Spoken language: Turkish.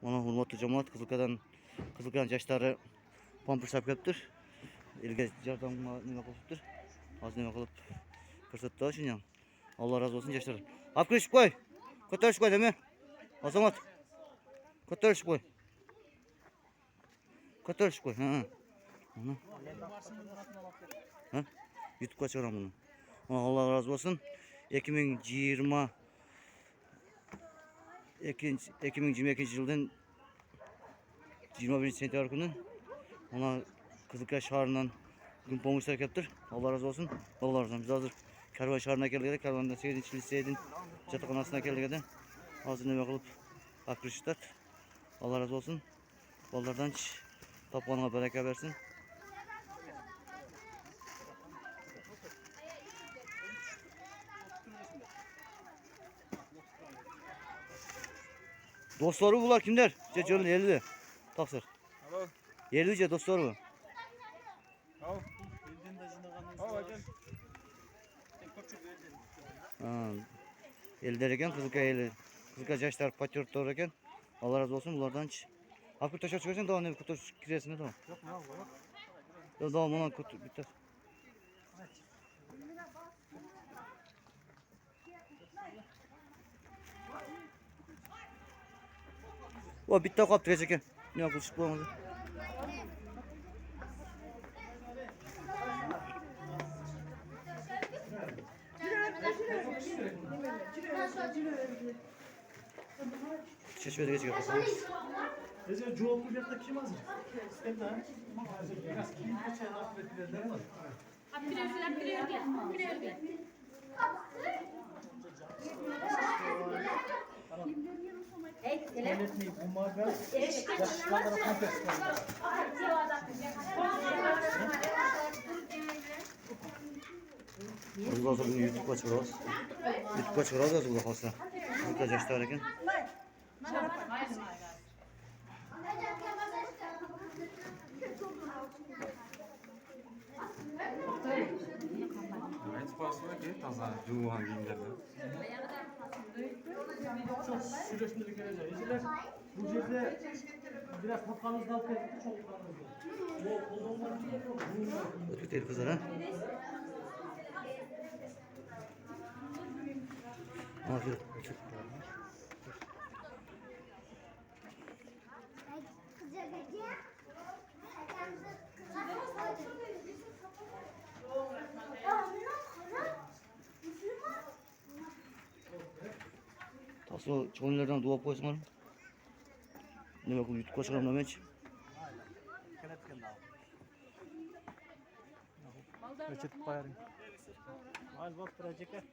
Mana hurmatli jamoat, Qizilkadan yoshlari pampers olib kelibdir. Elga yordam nima qilibdir? Hozir nima qilib ko'rsatdi shuni. Alloh razı olsun yoshlar. Olib kirishib qo'y. Ko'tarishib qo'y dema. Azamat. Ko'tarishib qo'y. Ko'tarishib qo'y. Ha. Mana. Ha? YouTube'ga chiqaram bunu. Allah razı olsun. 2022 yıldan 21 sentyabr günü ona Kızılkaya şehrinden gün pomuşlar yaptır. Allah razı olsun. Allah razı olsun. Biz hazır Kervan şehrine geldik. Kervan'da seydin, çiliseydin. Çatıkanasına geldik. Hazır ne bakılıp akırışlar. Allah razı olsun. Onlardan tapmanına bereket versin. Dostları bunlar kimler? Çocukların yerli. Taksır. Alo. Yerlice dostları bu. Alo. Elder eken Kızılkaya yaşlar patriotlar eken. Allah razı olsun bunlardan hiç. Akıl taşa çıkarsan daha ne kutu kiresine tamam. Yok mu yok? Yok daha buna kutu biter. O bitti kaptı geçerken. Ne yapılır bu olmadı. Çeşmede geçiyor. Recep Cuğul Kulüp'te kim hazır? İstem de. Biraz kim kaçar affettiler var. Devletmeyi bunlar ben yaşlılara konfes Biz olsa bunu YouTube'a çıkarız. YouTube'a çıkarız burada olsa. Burada yaşlar eken. Hiç basmıyor ki taza Cumhurbaşkanı giyindirdi. çok süreçleri geleceğiz. Yediler bu cepte biraz hakkınızda alıp geldik çok hakkınızda. Ötü değil kızlar ha. Afiyet olsun. Tasıl çoğunlardan dua koysunlar. Ne bakın YouTube çıkarım da meç. Reçet koyarım. Az bak Recep.